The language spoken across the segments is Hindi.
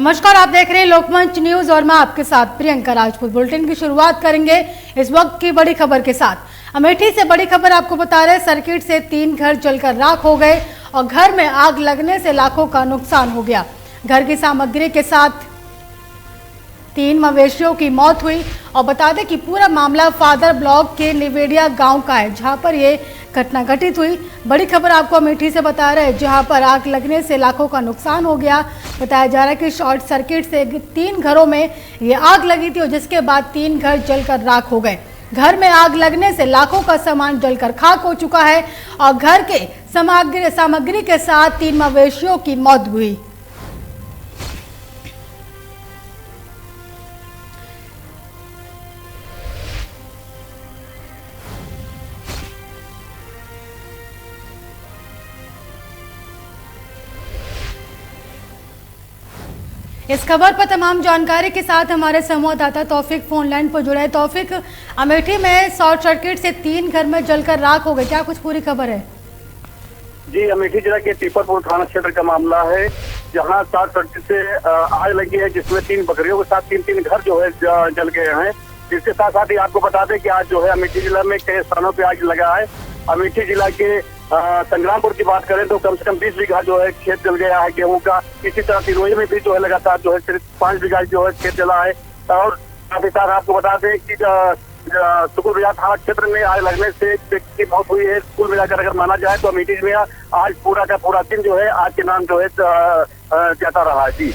नमस्कार, आप देख रहे हैं लोकमंच न्यूज और मैं आपके साथ प्रियंका राजपूत। बुलेटिन की शुरुआत करेंगे इस वक्त की बड़ी खबर के साथ। अमेठी से बड़ी खबर आपको बता रहे, सर्किट से 3 घर जलकर राख हो गए और घर में आग लगने से लाखों का नुकसान हो गया। घर की सामग्री के साथ 3 मवेशियों की मौत हुई। और बता दें कि पूरा मामला फादर ब्लॉक के निवेडिया गांव का है, जहां पर ये घटना घटित हुई। बड़ी खबर आपको अमेठी से बता रहे हैं, जहां पर आग लगने से लाखों का नुकसान हो गया। बताया जा रहा है कि शॉर्ट सर्किट से 3 घरों में ये आग लगी थी और जिसके बाद 3 घर जलकर राख हो गए। घर में आग लगने से लाखों का सामान जलकर खाक हो चुका है और घर के सामग्री के साथ 3 मवेशियों की मौत हुई। इस खबर पर तमाम जानकारी के साथ हमारे संवाददाता तौफिक फोन लाइन पर जुड़े हैं। तौफिक, अमेठी में शॉर्ट सर्किट से 3 घर में जलकर राख हो गए, क्या कुछ पूरी खबर है? जी, अमेठी जिला के पीपरपुर थाना क्षेत्र का मामला है, जहां शॉर्ट सर्किट से आग लगी है, जिसमें 3 बकरियों के साथ 3 घर जो है जल गए हैं। इसके साथ साथ ही आपको बता दें कि आज जो है अमेठी जिला में कई स्थानों पे आग लगा है। अमेठी जिला के संग्रामपुर की बात करें तो कम से कम 20 बीघा जो है खेत जल गया है गेहूं का। इसी तरह सिरोही में भी जो है लगातार जो है सिर्फ 5 बीघा जो है खेत जला है। और साथ ही साथ आपको बता दें कि सुकुल बाजार थाना क्षेत्र में आग लगने से एक व्यक्ति की मौत हुई है। कुल मिलाकर अगर माना जाए तो अमेठी में आज पूरा का पूरा दिन जो है आग के नाम जो है जाता रहा है। जी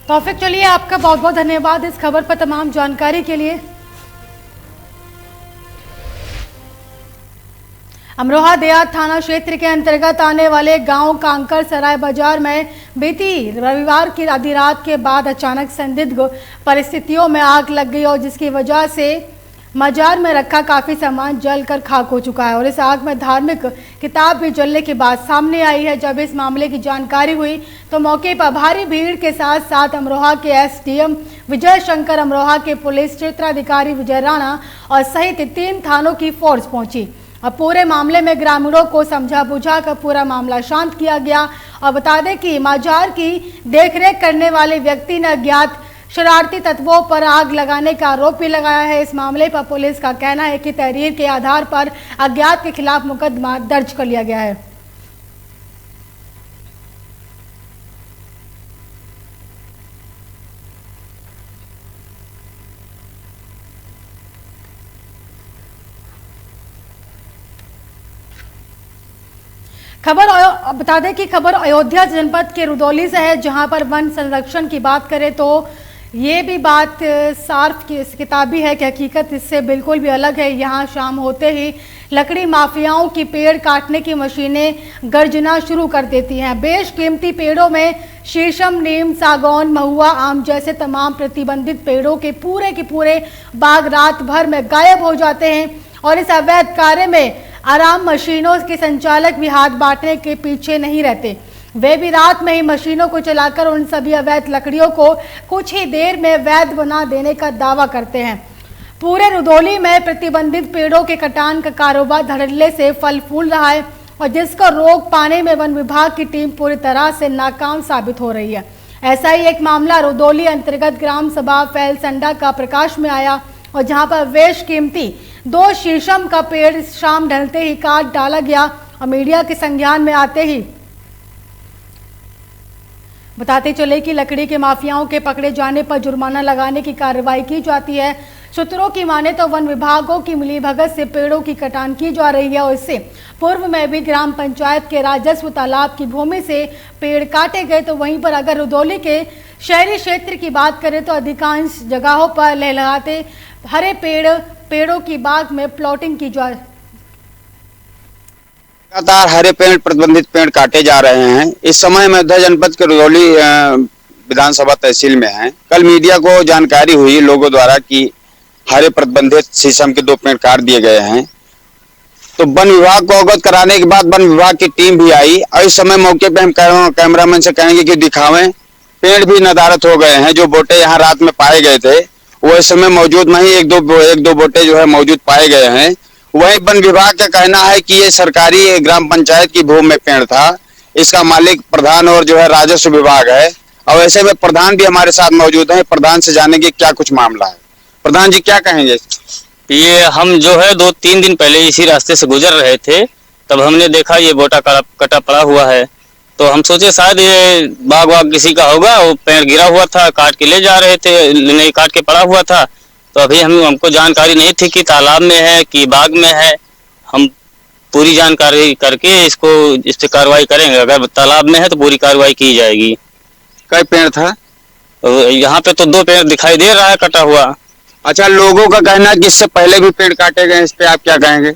तौफिक, चलिए आपका बहुत बहुत धन्यवाद इस खबर पर तमाम जानकारी के लिए। अमरोहा देहात थाना क्षेत्र के अंतर्गत आने वाले गांव कांकर सराय बाजार में बीती रविवार की आधी रात के बाद अचानक संदिग्ध परिस्थितियों में आग लग गई और जिसकी वजह से मजार में रखा काफी सामान जलकर खाक हो चुका है। और इस आग में धार्मिक किताब भी जलने की बात सामने आई है। जब इस मामले की जानकारी हुई तो मौके पर भारी भीड़ के साथ साथ अमरोहा के एसडीएम विजय शंकर, अमरोहा के पुलिस क्षेत्राधिकारी विजय राणा और सहित 3 थानों की फोर्स पहुंची। अब पूरे मामले में ग्रामीणों को समझा बुझा कर पूरा मामला शांत किया गया। और बता दें कि मजार की देखरेख करने वाले व्यक्ति ने अज्ञात शरारती तत्वों पर आग लगाने का आरोप भी लगाया है। इस मामले पर पुलिस का कहना है कि तहरीर के आधार पर अज्ञात के खिलाफ मुकदमा दर्ज कर लिया गया है। खबर बता दें कि खबर अयोध्या जनपद के रुदौली से है, जहां पर वन संरक्षण की बात करें तो ये भी बात साफ किताबी है कि हकीकत इससे बिल्कुल भी अलग है। यहां शाम होते ही लकड़ी माफियाओं की पेड़ काटने की मशीनें गर्जना शुरू कर देती हैं। बेशकीमती पेड़ों में शीशम, नीम, सागौन, महुआ, आम जैसे तमाम प्रतिबंधित पेड़ों के पूरे बाग रात भर में गायब हो जाते हैं। और इस अवैध कार्य में आराम मशीनों के संचालक भी हाथ बांटने के पीछे नहीं रहते। वे भी रात में ही मशीनों को चलाकर उन सभी अवैध लकड़ियों को कुछ ही देर में वैध बना देने का दावा करते हैं। पूरे रुदौली में प्रतिबंधित पेड़ों के कटान का कारोबार धड़ल्ले से फल फूल रहा है और जिसको रोक पाने में वन विभाग की टीम पूरी तरह से नाकाम साबित हो रही है। ऐसा ही एक मामला रुदौली अंतर्गत ग्राम सभा फैलसंडा का प्रकाश में आया और जहां पर बेशकीमती 2 शीशम का पेड़ शाम ढलते ही काट डाला गया और मीडिया के संज्ञान में आते ही बताते चले कि लकड़ी के माफियाओं के पकड़े जाने पर जुर्माना लगाने की कार्रवाई की जाती है। सूत्रों की माने तो वन विभागों की मिलीभगत से पेड़ों की कटान की जा रही है और इससे पूर्व में भी ग्राम पंचायत के राजस्व तालाब की भूमि से पेड़ काटे गए। तो वहीं पर अगर रुदौली के शहरी क्षेत्र की बात करें तो अधिकांश जगहों पर लहलहाते हरे पेड़ों की बाग में प्लॉटिंग की जा लगातार हरे पेड़ प्रतिबंधित पेड़ काटे जा रहे हैं। इस समय मैं अयोध्या जनपद के रुदौली विधानसभा तहसील में है। कल मीडिया को जानकारी हुई लोगों द्वारा कि हरे प्रतिबंधित शीशम के 2 पेड़ काट दिए गए हैं, तो वन विभाग को अवगत कराने के बाद वन विभाग की टीम भी आई और इस समय मौके पे हम कैमरामैन से कहेंगे कि दिखावें। पेड़ भी नदारत हो गए हैं। जो बोटे यहाँ रात में पाए गए थे वो इस समय मौजूद नहीं, एक दो बोटे जो है मौजूद पाए गए हैं। वहीं वन विभाग का कहना है कि ये सरकारी ग्राम पंचायत की भूमि में पेड़ था। इसका मालिक प्रधान और जो है राजस्व विभाग है और ऐसे में प्रधान भी हमारे साथ मौजूद हैं। प्रधान से जानेंगे क्या कुछ मामला है। प्रधान जी क्या कहेंगे? ये हम जो है 2-3 दिन पहले इसी रास्ते से गुजर रहे थे, तब हमने देखा ये बोटा कटा पड़ा हुआ है। तो हम सोचे शायद ये बाग वाग किसी का होगा, वो पेड़ गिरा हुआ था, काट के ले जा रहे थे, नहीं काट के पड़ा हुआ था। तो अभी हमको जानकारी नहीं थी कि तालाब में है कि बाग में है। हम पूरी जानकारी करके इस पे कार्रवाई करेंगे। अगर तालाब में है तो पूरी कार्रवाई की जाएगी। कई पेड़ था? यहाँ पे तो 2 पेड़ दिखाई दे रहा है कटा हुआ। अच्छा, लोगों का कहना है कि इससे पहले भी पेड़ काटे गए, इस पे आप क्या कहेंगे?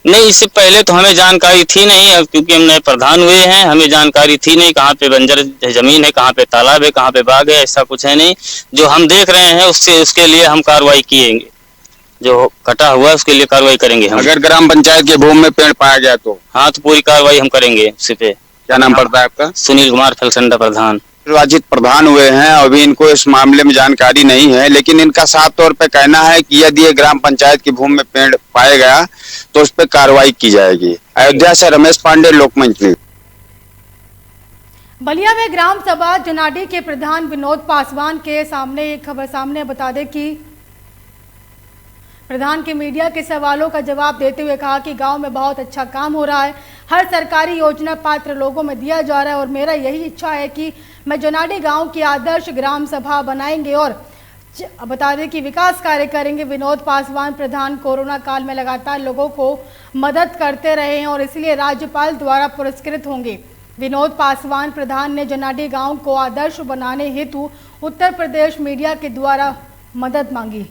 नहीं, इससे पहले तो हमें जानकारी थी नहीं, अब क्योंकि हम नए प्रधान हुए हैं, हमें जानकारी थी नहीं कहाँ पे बंजर जमीन है, कहाँ पे तालाब है, कहाँ पे बाग है, ऐसा कुछ है नहीं। जो हम देख रहे हैं उसके लिए हम कार्रवाई किएंगे। जो कटा हुआ है उसके लिए कार्रवाई करेंगे हम। अगर ग्राम पंचायत के भूमि में पेड़ पाया गया तो? हाँ, तो पूरी कार्रवाई हम करेंगे उसी पे। क्या नाम पड़ता है आपका? सुनील कुमार फलसंडा प्रधान। निर्वाचित प्रधान हुए हैं, अभी इनको इस मामले में जानकारी नहीं है, लेकिन इनका साफ तौर पे कहना है कि यदि ये ग्राम पंचायत की भूमि में पेड़ पाया गया तो उस पर कार्रवाई की जाएगी। अयोध्या से रमेश पांडे, लोकमंच न्यूज। बलिया में ग्राम सभा जनाडी के प्रधान विनोद पासवान के सामने एक खबर सामने बता दें कि प्रधान के मीडिया के सवालों का जवाब देते हुए कहा कि गांव में बहुत अच्छा काम हो रहा है, हर सरकारी योजना पात्र लोगों में दिया जा रहा है और मेरा यही इच्छा है कि मैं जनाडी गांव की आदर्श ग्राम सभा बनाएंगे और बता दें कि विकास कार्य करेंगे। विनोद पासवान प्रधान कोरोना काल में लगातार लोगों को मदद करते रहे हैं और इसलिए राज्यपाल द्वारा पुरस्कृत होंगे। विनोद पासवान प्रधान ने जनाडी गांव को आदर्श बनाने हेतु उत्तर प्रदेश मीडिया के द्वारा मदद मांगी।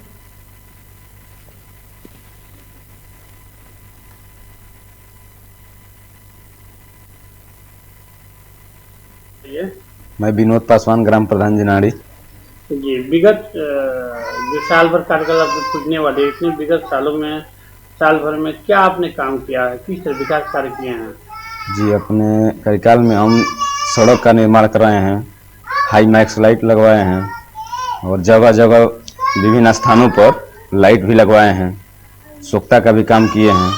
मैं विनोद पासवान, ग्राम प्रधान जनाडी। जी, विगत जो साल भर कार्यकाल आपके पूछने वाले, इतने विगत सालों में साल भर में क्या आपने काम किया है, किस तरह विकास कार्य किए हैं? जी, अपने कार्यकाल में हम सड़क का निर्माण कराए हैं, हाई मैक्स लाइट लगवाए हैं और जगह जगह विभिन्न स्थानों पर लाइट भी लगवाए हैं, स्वच्छता का भी काम किए हैं।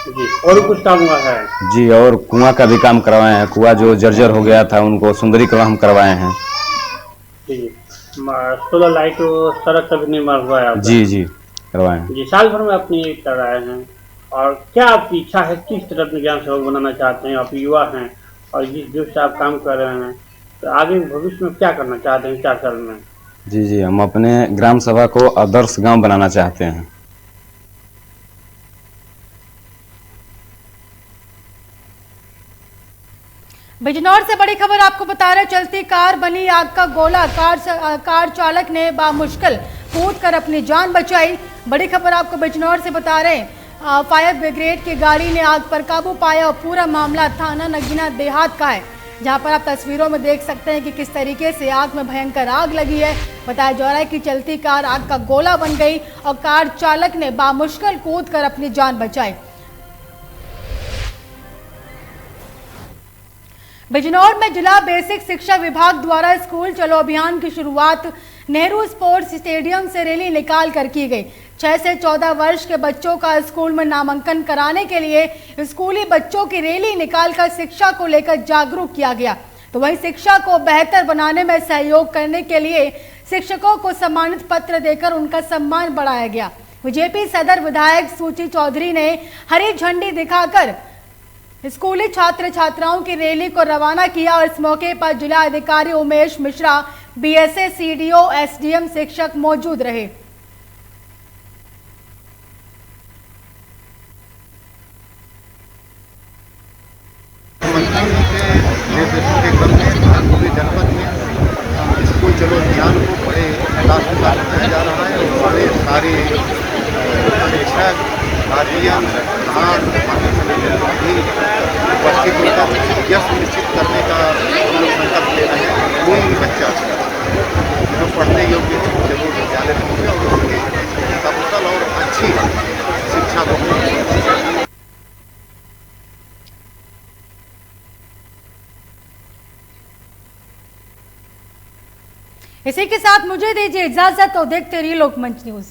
जी, और कुछ काम हुआ है? जी, और कुआं का भी काम करवाए हैं। कुआं जो जर्जर हो गया था उनको सुंदरीकरण हम करवाए हैं। जी, सोलर लाइट सड़क का भी निर्माण हुआ है? जी जी, करवाए हैं। जी, साल भर में अपनी ये कर रहे हैं। और क्या आपकी इच्छा है, किस तरह अपने ग्राम सभा बनाना चाहते हैं? आप युवा हैं और जिस जो से आप काम कर रहे हैं, तो आगे भविष्य में क्या करना चाहते हैं 4 साल में? जी जी, हम अपने ग्राम सभा को आदर्श गांव बनाना चाहते हैं। बिजनौर से बड़ी खबर आपको बता रहे, चलती कार बनी आग का गोला। कार चालक ने बामुश्किल कूदकर अपनी जान बचाई। बड़ी खबर आपको बिजनौर से बता रहे हैं, फायर ब्रिगेड की गाड़ी ने आग पर काबू पाया और पूरा मामला थाना नगीना देहात का है, जहां पर आप तस्वीरों में देख सकते हैं कि किस तरीके से आग में भयंकर आग लगी है। बताया जा रहा है कि चलती कार आग का गोला बन गई और कार चालक ने बामुश्किल कूदकर अपनी जान बचाई। बिजनौर में जिला बेसिक शिक्षा विभाग द्वारा स्कूल चलो अभियान की शुरुआत नेहरू स्पोर्ट्स स्टेडियम से रैली निकाल कर की गई। 6 से 14 वर्ष के बच्चों का स्कूल में नामांकन कराने के लिए स्कूली बच्चों की रैली निकालकर शिक्षा को लेकर जागरूक किया गया। तो वहीं शिक्षा को बेहतर बनाने में सहयोग करने के लिए शिक्षकों को सम्मानित पत्र देकर उनका सम्मान बढ़ाया गया। बीजेपी सदर विधायक सूची चौधरी ने हरी झंडी दिखाकर स्कूली छात्र छात्राओं की रैली को रवाना किया और इस मौके पर जिला अधिकारी Umesh Mishra, BSA, CDO, SDM, शिक्षक मौजूद रहे। जनपद में स्कूल चलो अभियान को बड़े उल्लास के साथ मनाया जा रहा है और बड़े सारे शिक्षक, गार्जियन, उपस्थित होकर यह सुनिश्चित करने का हम लोग संकल्प ले रहे हैं कोई भी बच्चा जो पढ़ने योग्य जरूर विद्यालय में और उसकी सफल और अच्छी शिक्षा को। इसी के साथ मुझे दीजिए इजाजत और देखते रहिए लोकमंच न्यूज।